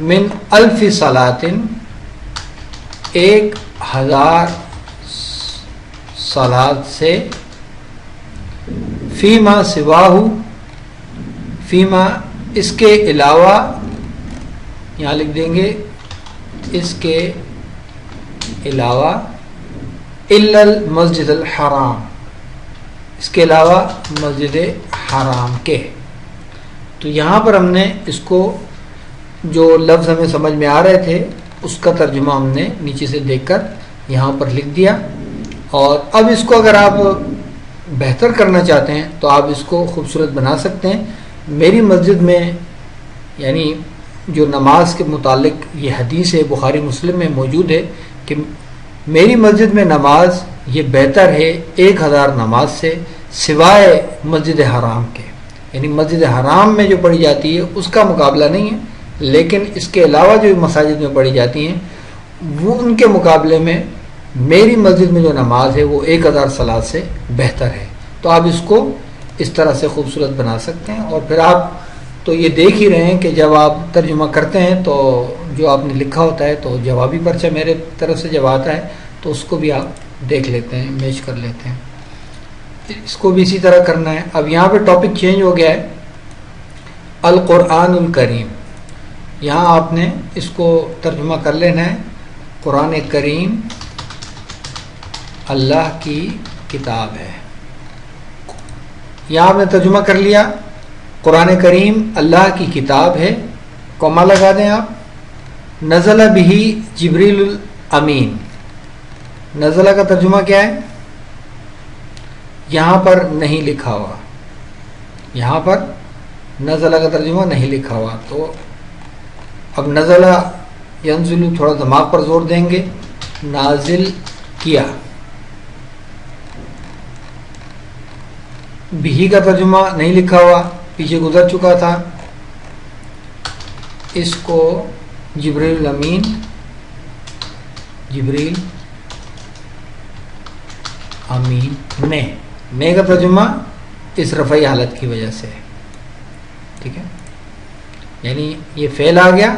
من الف صلاۃ، 1000 صلاۃ سے. فیما سواہ، فیما اس کے علاوہ یہاں لکھ دیں گے اس کے علاوہ الا المسجد الحرام، اس کے علاوہ مسجد حرام کے. تو یہاں پر ہم نے اس کو جو لفظ ہمیں سمجھ میں آ رہے تھے اس کا ترجمہ ہم نے نیچے سے دیکھ کر یہاں پر لکھ دیا. اور اب اس کو اگر آپ بہتر کرنا چاہتے ہیں تو آپ اس کو خوبصورت بنا سکتے ہیں. میری مسجد میں یعنی جو نماز کے متعلق یہ حدیث ہے بخاری مسلم میں موجود ہے کہ میری مسجد میں نماز یہ بہتر ہے 1000 نماز سے سوائے مسجد حرام کے. یعنی مسجد حرام میں جو پڑھی جاتی ہے اس کا مقابلہ نہیں ہے، لیکن اس کے علاوہ جو مساجد میں پڑھی جاتی ہیں وہ ان کے مقابلے میں میری مسجد میں جو نماز ہے وہ 1000 صلاۃ سے بہتر ہے. تو آپ اس کو اس طرح سے خوبصورت بنا سکتے ہیں. اور پھر آپ تو یہ دیکھ ہی رہے ہیں کہ جب آپ ترجمہ کرتے ہیں تو جو آپ نے لکھا ہوتا ہے تو جوابی پرچہ میرے طرف سے جب آتا ہے تو اس کو بھی آپ دیکھ لیتے ہیں، میچ کر لیتے ہیں. اس کو بھی اسی طرح کرنا ہے. اب یہاں پہ ٹاپک چینج ہو گیا ہے القرآن الکریم. یہاں آپ نے اس کو ترجمہ کر لینا ہے قرآن کریم اللہ کی کتاب ہے. یہاں آپ نے ترجمہ کر لیا قرآن کریم اللہ کی کتاب ہے، کوما لگا دیں آپ. نزل بہ جبریل الامین. نزلہ کا ترجمہ کیا ہے؟ یہاں پر نہیں لکھا ہوا، یہاں پر نزلہ کا ترجمہ نہیں لکھا ہوا. تو اب نزلہ ینزل تھوڑا دماغ پر زور دیں گے، نازل کیا. بھی کا ترجمہ نہیں لکھا ہوا، پیچھے گزر چکا تھا. اس کو جبریل الامین، جبریل امین نے کا ترجمہ اس رفعی حالت کی وجہ سے، ٹھیک ہے. یعنی یہ فعل آ گیا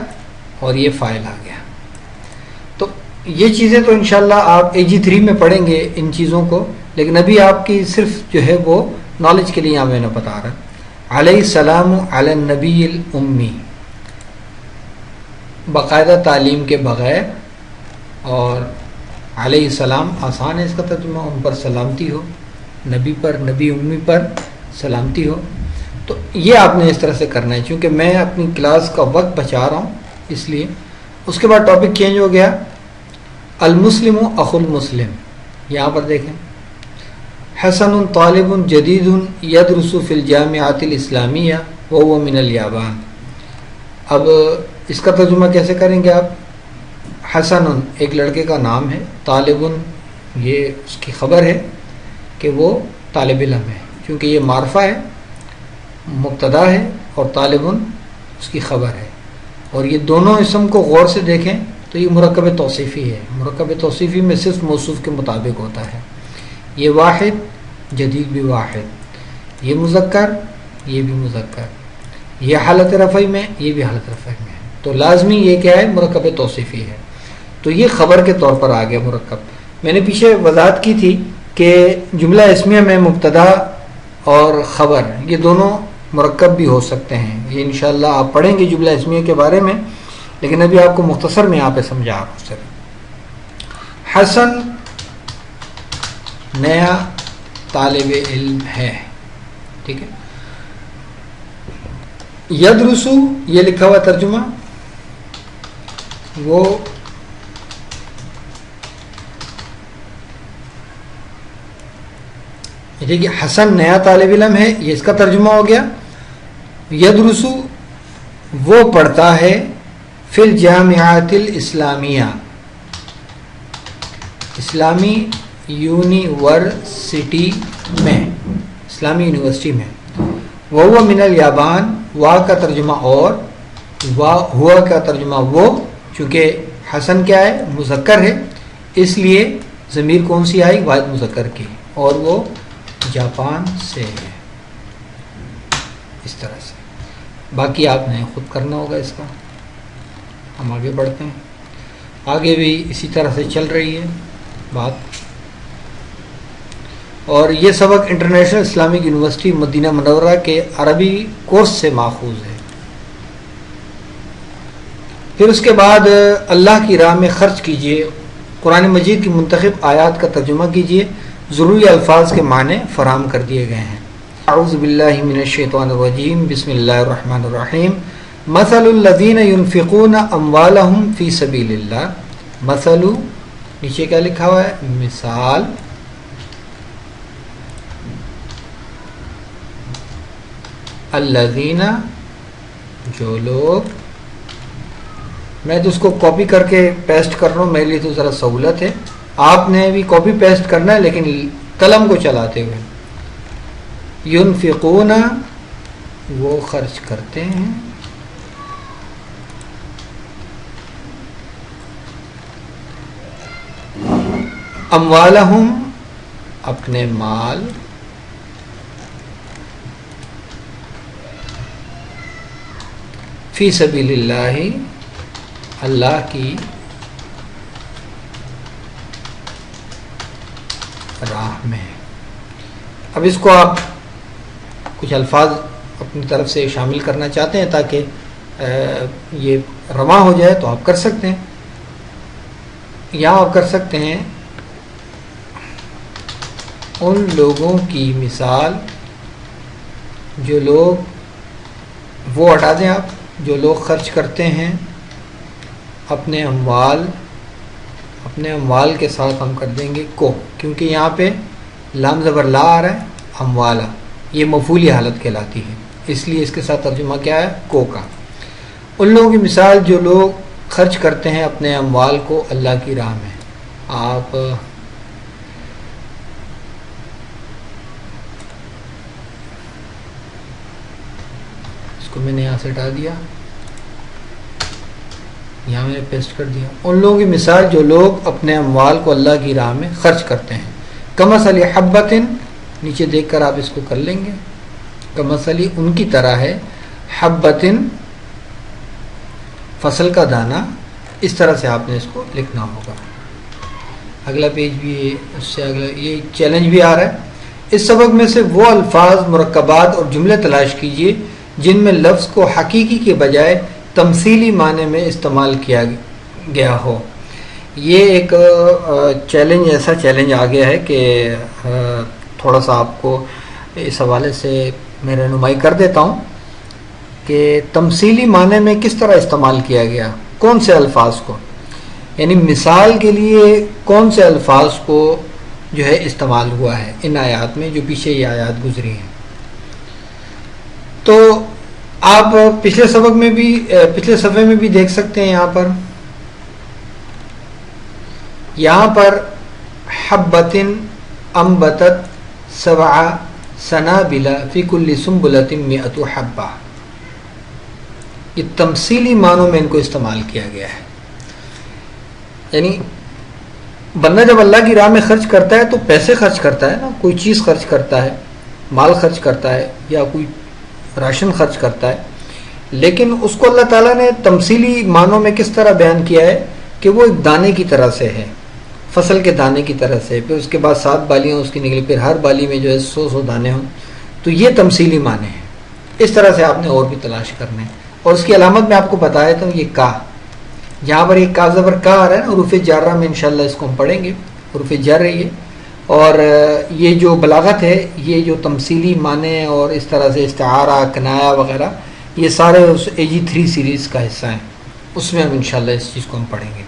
اور یہ فاعل آ گیا. تو یہ چیزیں تو انشاءاللہ آپ AG3 میں پڑھیں گے ان چیزوں کو، لیکن ابھی آپ کی صرف جو ہے وہ نالج کے لیے یہاں میں نے بتا رہا. علیہ السلام علی النبی الامی، باقاعدہ تعلیم کے بغیر. اور علیہ السلام آسان ہے اس کا ترجمہ، ان پر سلامتی ہو، نبی پر، نبی امی پر سلامتی ہو. تو یہ آپ نے اس طرح سے کرنا ہے. چونکہ میں اپنی کلاس کا وقت بچا رہا ہوں اس لیے. اس کے بعد ٹاپک چینج ہو گیا المسلم اخو المسلم. یہاں پر دیکھیں حسن طالب جدید یدرس فی الجامعات الاسلامیہ وهو من الیابان. اب اس کا ترجمہ کیسے کریں گے آپ؟ حسن ایک لڑکے کا نام ہے، طالب یہ اس کی خبر ہے کہ وہ طالب علم ہے، کیونکہ یہ معرفہ ہے، مبتدا ہے، اور طالب اس کی خبر ہے. اور یہ دونوں اسم کو غور سے دیکھیں تو یہ مرکب توصیفی ہے. مرکب توصیفی میں صرف موصوف کے مطابق ہوتا ہے. یہ واحد، جدید بھی واحد، یہ مذکر، یہ بھی مذکر، یہ حالت رفعی میں، یہ بھی حالت رفعی میں ہے. تو لازمی یہ کیا ہے؟ مرکب توصیفی ہے. تو یہ خبر کے طور پر آ گیا مرکب. میں نے پیچھے وضاحت کی تھی کہ جملہ اسمیہ میں مبتدا اور خبر یہ دونوں مرکب بھی ہو سکتے ہیں. یہ انشاءاللہ آپ پڑھیں گے جملہ اسمیہ کے بارے میں، لیکن ابھی آپ کو مختصر میں یہاں پہ سمجھا آپ سے. حسن نیا طالب علم ہے، ٹھیک ہے. یدرسو یہ لکھا ہوا ترجمہ، وہ دیکھیے حسن نیا طالب علم ہے، یہ اس کا ترجمہ ہو گیا. یدرسو وہ پڑھتا ہے فی الجامعات الاسلامیہ، اسلامی یونیورسٹی میں، اسلامی یونیورسٹی میں. وہو من الیابان، وا کا ترجمہ اور، وا ہوا کا ترجمہ وہ. چونکہ حسن کیا ہے؟ مذکر ہے، اس لیے ضمیر کون سی آئی؟ واحد مذکر کی، اور وہ جاپان سے ہے. اس طرح سے باقی آپ نے خود کرنا ہوگا اس کا. ہم آگے بڑھتے ہیں. آگے بھی اسی طرح سے چل رہی ہے بات. اور یہ سبق انٹرنیشنل اسلامک یونیورسٹی مدینہ منورہ کے عربی کورس سے ماخوذ ہے. پھر اس کے بعد اللہ کی راہ میں خرچ کیجیے، قرآن مجید کی منتخب آیات کا ترجمہ کیجیے، ضروری الفاظ کے معنی فراہم کر دیے گئے ہیں۔ اعوذ باللہ من الشیطان الرجیم، بسم اللہ الرحمن الرحیم۔ مثل الذین ينفقون اموالهم فی سبیل اللہ، مثل نیچے کیا لکھا ہوا ہے؟ مثال، الذین جو لوگ، میں تو اس کو کاپی کر کے پیسٹ کر رہا ہوں، میرے لیے تو ذرا سہولت ہے، آپ نے بھی کاپی پیسٹ کرنا ہے لیکن قلم کو چلاتے ہوئے۔ ينفقون وہ خرچ کرتے ہیں، اموالہم اپنے مال، فی سبیل اللہ اللہ کی راہ میں۔ اب اس کو آپ کچھ الفاظ اپنی طرف سے شامل کرنا چاہتے ہیں تاکہ یہ رواں ہو جائے تو آپ کر سکتے ہیں۔ یہاں آپ کر سکتے ہیں ان لوگوں کی مثال جو لوگ، وہ ہٹا دیں آپ، جو لوگ خرچ کرتے ہیں اپنے اموال، اپنے اموال کے ساتھ ہم کر دیں گے کو، کیونکہ یہاں پہ لام زبر لا آ رہا ہے، اموالا یہ مفعولی حالت کہلاتی ہے، اس لیے اس کے ساتھ ترجمہ کیا ہے؟ کو کا۔ ان لوگوں کی مثال جو لوگ خرچ کرتے ہیں اپنے اموال کو اللہ کی راہ میں۔ آپ اس کو میں نے یہاں سے ہٹا دیا، یہاں میں نے پیسٹ کر دیا۔ ان لوگوں کی مثال جو لوگ اپنے اموال کو اللہ کی راہ میں خرچ کرتے ہیں، کمثل حبۃ، نیچے دیکھ کر آپ اس کو کر لیں گے، کمثل ان کی طرح ہے، حبۃ فصل کا دانہ، اس طرح سے آپ نے اس کو لکھنا ہوگا۔ اگلا پیج بھی ہے، اس سے اگلا یہ چیلنج بھی آ رہا ہے۔ اس سبق میں سے وہ الفاظ، مرکبات اور جملے تلاش کیجیے جن میں لفظ کو حقیقی کے بجائے تمثیلی معنی میں استعمال کیا گیا ہو۔ یہ ایک چیلنج، ایسا چیلنج آ گیا ہے کہ تھوڑا سا آپ کو اس حوالے سے میں رہنمائی کر دیتا ہوں کہ تمثیلی معنی میں کس طرح استعمال کیا گیا، کون سے الفاظ کو، یعنی مثال کے لیے کون سے الفاظ کو جو ہے استعمال ہوا ہے ان آیات میں جو پیچھے یہ آیات گزری ہیں۔ تو آپ پچھلے سبق میں بھی، پچھلے صفحے میں بھی دیکھ سکتے ہیں، یہاں پر حبۃ انبتت سبع سنابل فی کل سنبلۃ مئۃ حبہ، یہ تمثیلی معنوں میں ان کو استعمال کیا گیا ہے۔ یعنی بندہ جب اللہ کی راہ میں خرچ کرتا ہے تو پیسے خرچ کرتا ہے نا، کوئی چیز خرچ کرتا ہے، مال خرچ کرتا ہے یا کوئی راشن خرچ کرتا ہے، لیکن اس کو اللہ تعالیٰ نے تمثیلی معنوں میں کس طرح بیان کیا ہے کہ وہ ایک دانے کی طرح سے ہے، فصل کے دانے کی طرح سے، پھر اس کے بعد 7 بالیاں اس کی نکلی، پھر ہر بالی میں جو ہے 100 دانے ہوں، تو یہ تمثیلی معنی ہیں۔ اس طرح سے آپ نے اور بھی تلاش کرنے ہیں، اور اس کی علامت میں آپ کو بتایا تھا یہ کا، جہاں پر یہ کا زبر کا آ رہا ہے نا، حروف جارہ میں انشاءاللہ اس کو ہم پڑھیں گے، حروف جر ہے یہ، اور یہ جو بلاغت ہے، یہ جو تمثیلی معنی اور اس طرح سے استعارہ، کنایہ وغیرہ، یہ سارے اس AG3 سیریز کا حصہ ہیں، اس میں ہم انشاءاللہ اس چیز کو ہم پڑھیں گے۔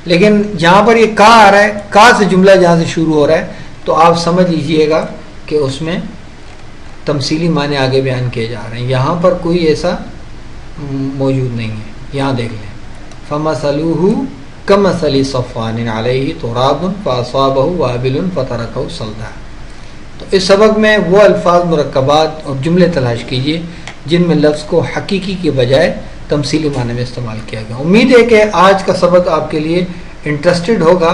لیکن جہاں پر یہ کا آ رہا ہے، کا سے جملہ جہاں سے شروع ہو رہا ہے، تو آپ سمجھ لیجئے گا کہ اس میں تمثیلی معنی آگے بیان کیے جا رہے ہیں، یہاں پر کوئی ایسا موجود نہیں ہے۔ یہاں دیکھ لیں، فَمَثَلُهُ كَمَثَلِ صَفْوَانٍ عَلَيْهِ تُرَابٌ فَأَصَابَهُ وَابِلٌ فَتَرَكَهُ صَلْدًا۔ تو اس سبق میں وہ الفاظ، مرکبات اور جملے تلاش کیجئے جن میں لفظ کو حقیقی کے بجائے تمثیلی معنی میں استعمال کیا گیا۔ امید ہے کہ آج کا سبق آپ کے لیے انٹرسٹڈ ہوگا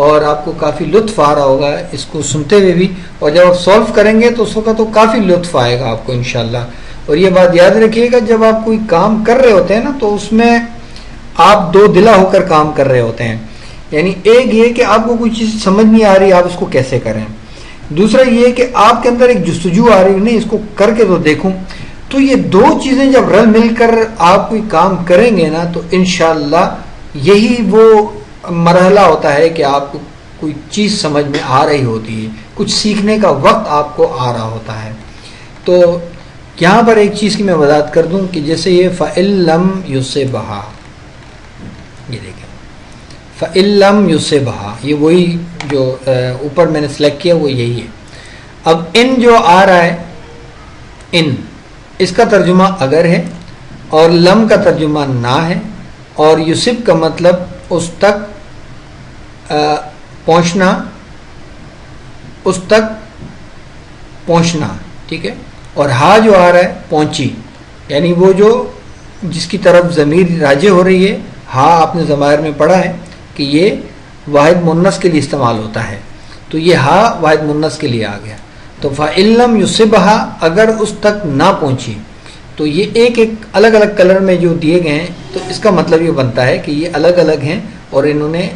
اور آپ کو کافی لطف آ رہا ہوگا اس کو سنتے ہوئے بھی، اور جب آپ سولو کریں گے تو اس وقت تو کافی لطف آئے گا آپ کو انشاءاللہ۔ اور یہ بات یاد رکھیے گا، جب آپ کوئی کام کر رہے ہوتے ہیں نا، تو اس میں آپ دو دلا ہو کر کام کر رہے ہوتے ہیں، یعنی ایک یہ کہ آپ کو کوئی چیز سمجھ نہیں آ رہی، آپ اس کو کیسے کریں، دوسرا یہ کہ آپ کے اندر ایک جستجو آ رہی، نہیں اس کو کر کے تو دیکھوں۔ تو یہ دو چیزیں جب رل مل کر آپ کوئی کام کریں گے نا تو انشاءاللہ یہی وہ مرحلہ ہوتا ہے کہ آپ کو کوئی چیز سمجھ میں آ رہی ہوتی ہے، کچھ سیکھنے کا وقت آپ کو آ رہا ہوتا ہے۔ تو یہاں پر ایک چیز کی میں وضاحت کر دوں کہ جیسے یہ فَإِلَّمْ يُصِبْهَا، یہ دیکھیں فَإِلَّمْ يُصِبْهَا، یہ وہی جو اوپر میں نے سلیکٹ کیا وہ یہی ہے۔ اب ان جو آ رہا ہے، ان اس کا ترجمہ اگر ہے، اور لم کا ترجمہ نہ ہے، اور یوسف کا مطلب اس تک پہنچنا، اس تک پہنچنا، ٹھیک ہے۔ اور ہا جو آ رہا ہے پہنچی، یعنی وہ جو جس کی طرف ضمیر راجع ہو رہی ہے۔ ہا آپ نے ضمائر میں پڑھا ہے کہ یہ واحد مؤنث کے لیے استعمال ہوتا ہے، تو یہ ہا واحد مؤنث کے لیے آ گیا۔ تو فَإِلَّمْ يُصِبْهَا، اگر اس تک نہ پہنچی، تو یہ ایک ایک الگ الگ کلر میں جو دیے گئے ہیں، تو اس کا مطلب یہ بنتا ہے کہ یہ الگ الگ ہیں اور انہوں نے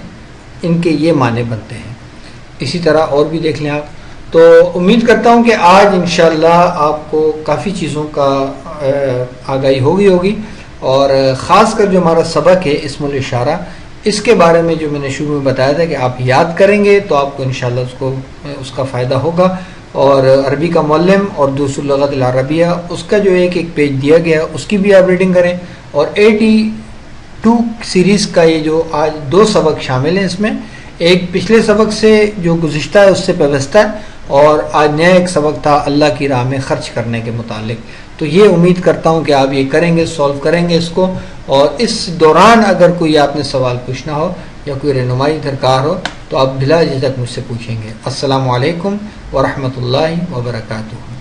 ان کے یہ معنی بنتے ہیں۔ اسی طرح اور بھی دیکھ لیں آپ۔ تو امید کرتا ہوں کہ آج انشاءاللہ آپ کو کافی چیزوں کا آگاہی ہوگی، اور خاص کر جو ہمارا سبق ہے اسم الاشارہ، اس کے بارے میں جو میں نے شروع میں بتایا تھا کہ آپ یاد کریں گے تو آپ کو انشاءاللہ اس کا فائدہ ہوگا۔ اور عربی کا معلم اور دروس اللغت العربیہ، اس کا جو ایک پیج دیا گیا اس کی بھی آپ ریڈنگ کریں، اور 82 سیریز کا یہ جو آج 2 سبق شامل ہیں، اس میں ایک پچھلے سبق سے جو گزشتہ ہے اس سے پیوستہ ہے، اور آج نیا ایک سبق تھا اللہ کی راہ میں خرچ کرنے کے متعلق۔ تو یہ امید کرتا ہوں کہ آپ یہ کریں گے، سولو کریں گے اس کو، اور اس دوران اگر کوئی آپ نے سوال پوچھنا ہو یا کوئی رہنمائی درکار ہو تو آپ بلا جھجک مجھ سے پوچھیں گے۔ السلام علیکم ورحمۃ اللہ وبرکاتہ۔